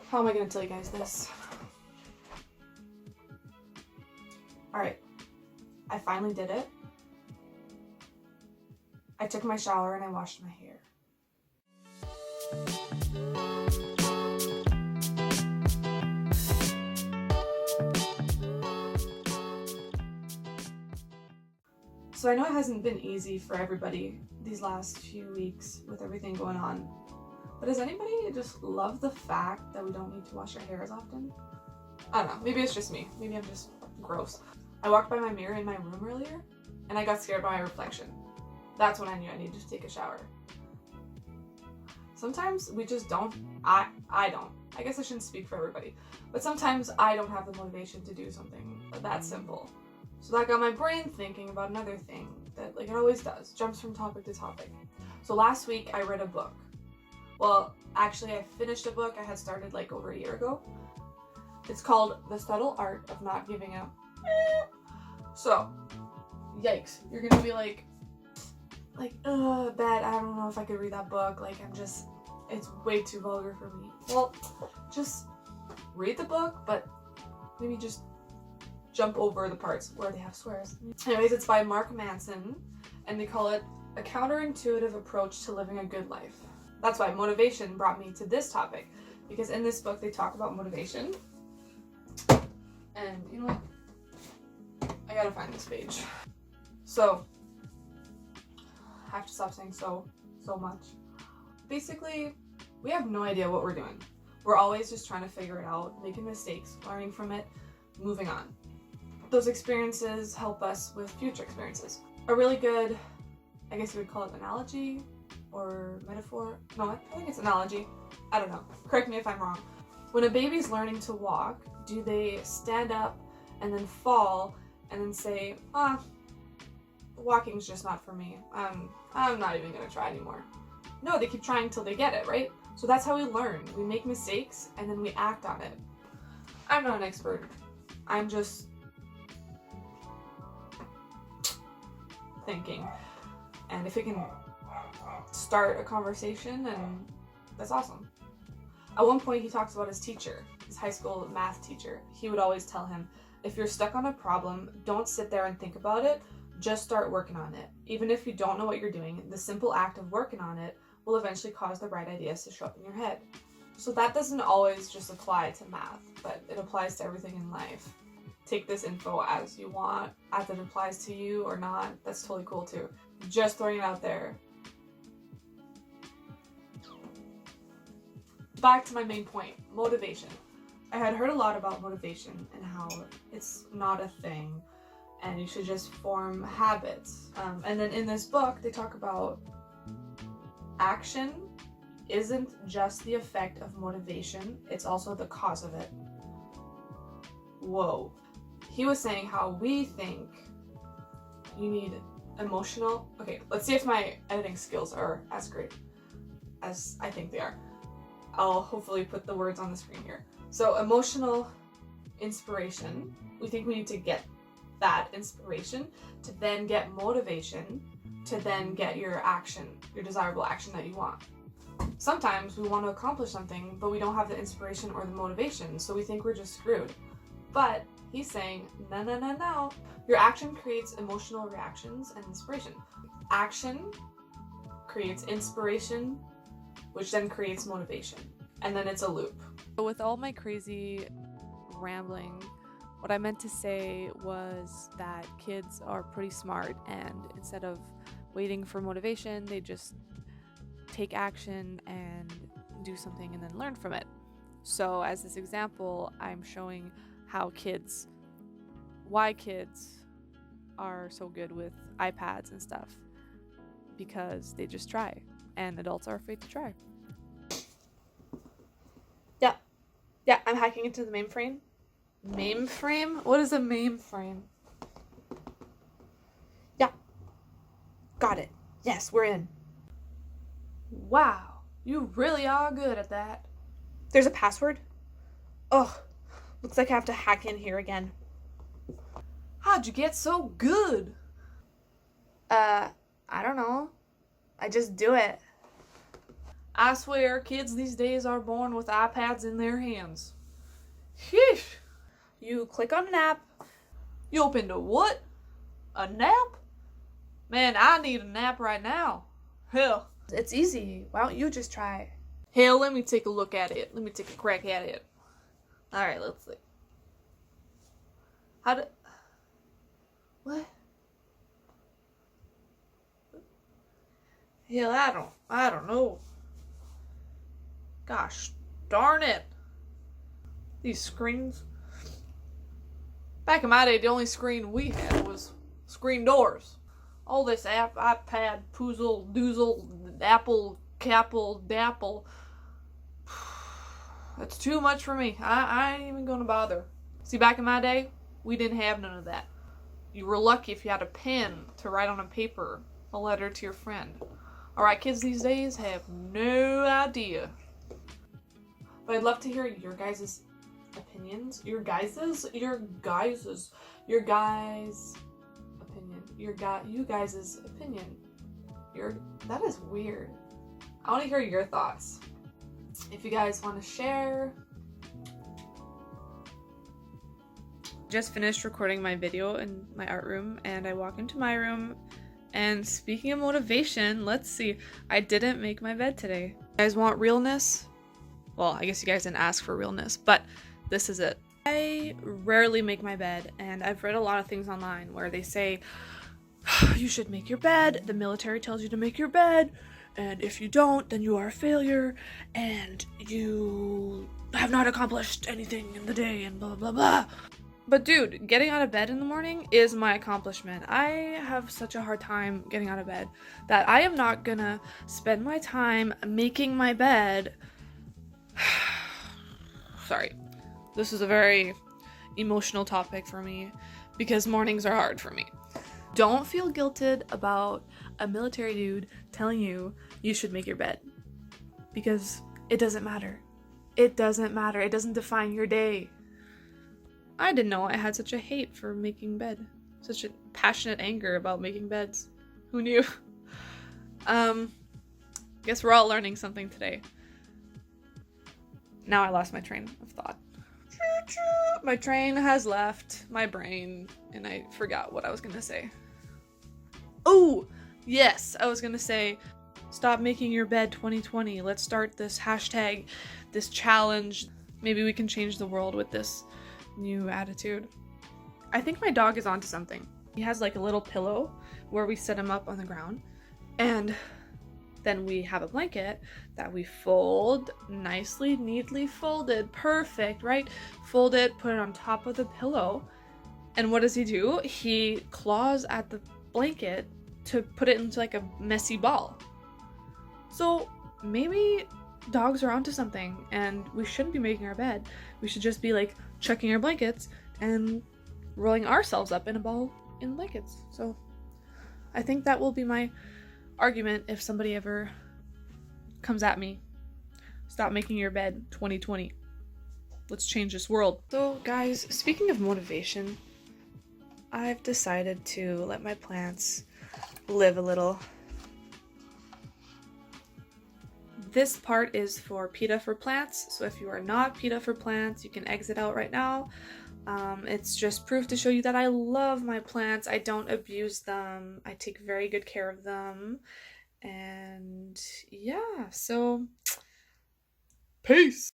How am I gonna tell you guys this? Alright, I finally did it. I took my shower and I washed my hair. So I know it hasn't been easy for everybody these last few weeks with everything going on, but does anybody just love the fact that we don't need to wash our hair as often? I don't know, maybe it's just me. Maybe I'm just gross. I walked by my mirror in my room earlier and I got scared by my reflection. That's when I knew I needed to take a shower. Sometimes we just don't. I don't. I guess I shouldn't speak for everybody, but sometimes I don't have the motivation to do something that simple. So that got my brain thinking about another thing that, like it always does, jumps from topic to topic. So last week I read a book. Well, actually I finished a book I had started like over a year ago. It's called The Subtle Art of Not Giving Up. So, yikes. You're gonna be like, bad, I don't know if I could read that book. Like, it's way too vulgar for me. Well, just read the book, but maybe just jump over the parts where they have swears. Anyways, it's by Mark Manson, and they call it A Counterintuitive Approach to Living a Good Life. That's why motivation brought me to this topic, because in this book they talk about motivation. And you know what? I gotta find this page. So, I have to stop saying so much. Basically, we have no idea what we're doing. We're always just trying to figure it out, making mistakes, learning from it, think on. Those experiences help us with future experiences. A really good, I guess you would call it analogy or metaphor. No, I think it's analogy. I don't know. Correct me if I'm wrong. When a baby's learning to walk, do they stand up and then fall and then say, walking's just not for me. I'm not even gonna try anymore. No, they keep trying until they get it, right? So that's how we learn. We make mistakes and then we act on it. I'm not an expert. I'm just thinking. And if we can start a conversation, then that's awesome. At one point he talks about his teacher, his high school math teacher. He would always tell him, if you're stuck on a problem, don't sit there and think about it, just start working on it. Even if you don't know what you're doing, the simple act of working on it will eventually cause the right ideas to show up in your head. So that doesn't always just apply to math, but it applies to everything in life. Take this info as you want, as it applies to you or not, that's totally cool too. Just throwing it out there. Back to my main point, motivation. I had heard a lot about motivation and how it's not a thing and you should just form habits. And then in this book, they talk about action isn't just the effect of motivation, it's also the cause of it. Whoa. He was saying how we think you need emotional... Okay, let's see if my editing skills are as great as I think they are. I'll hopefully put the words on the screen here. So emotional inspiration, we think we need to get that inspiration to then get motivation to then get your action, your desirable action that you want. Sometimes we want to accomplish something, but we don't have the inspiration or the motivation, so we think we're just screwed. But he's saying, no. Your action creates emotional reactions and inspiration. Action creates inspiration, which then creates motivation. And then it's a loop. With all my crazy rambling, what I meant to say was that kids are pretty smart, and instead of waiting for motivation, they just take action and do something and then learn from it. So as this example, I'm showing why kids are so good with iPads and stuff, because they just try, and adults are afraid to try. Yeah, I'm hacking into the mainframe. Mainframe? What is a mainframe? Yeah. Got it. Yes, we're in. Wow, you really are good at that. There's a password? Oh, looks like I have to hack in here again. How'd you get so good? I don't know. I just do it. I swear, kids these days are born with iPads in their hands. Sheesh. You click on an app. You open to what? A nap? Man, I need a nap right now. Hell. It's easy. Why don't you just try it? Hell, let me take a look at it. Let me take a crack at it. Alright, let's see. How do... What? Hell, I don't know. Gosh darn it. These screens. Back in my day, the only screen we had was screen doors. All this iPad, poozle, doozle, apple, capple, dapple. That's too much for me. I ain't even gonna bother. See, back in my day, we didn't have none of that. You were lucky if you had a pen to write on a paper a letter to your friend. Alright, kids these days have no idea. But I'd love to hear your guys' opinions. Your guys' opinion. That is weird. I want to hear your thoughts. If you guys want to share. Just finished recording my video in my art room, and I walk into my room, and speaking of motivation, let's see, I didn't make my bed today. You guys want realness? Well, I guess you guys didn't ask for realness, but this is it. I rarely make my bed, and I've read a lot of things online where they say, you should make your bed, the military tells you to make your bed, and if you don't, then you are a failure, and you have not accomplished anything in the day, and blah blah blah. But dude, getting out of bed in the morning is my accomplishment. I have such a hard time getting out of bed that I am not gonna spend my time making my bed. Sorry, this is a very emotional topic for me because mornings are hard for me. Don't feel guilted about a military dude telling you you should make your bed, because it doesn't matter. It doesn't matter. It doesn't define your day. I didn't know I had such a hate for making bed. Such a passionate anger about making beds. Who knew? Guess we're all learning something today. Now I lost my train of thought. My train has left my brain, and I forgot what I was gonna say. Oh, yes, I was gonna say, stop making your bed 2020. Let's start this hashtag, this challenge. Maybe we can change the world with this new attitude. I think my dog is onto something. He has like a little pillow where we set him up on the ground, and then we have a blanket that we fold nicely, neatly folded, perfect, right? Fold it, put it on top of the pillow, and what does he do? He claws at the blanket to put it into like a messy ball. So maybe dogs are onto something, and we shouldn't be making our bed. We should just be like checking our blankets and rolling ourselves up in a ball in blankets. So I think that will be my argument if somebody ever comes at me. Stop making your bed 2020. Let's change this world. So guys, speaking of motivation, I've decided to let my plants live a little. This part is for PETA for Plants, so if you are not PETA for Plants, you can exit out right now. It's just proof to show you that I love my plants. I don't abuse them. I take very good care of them. And yeah, so peace.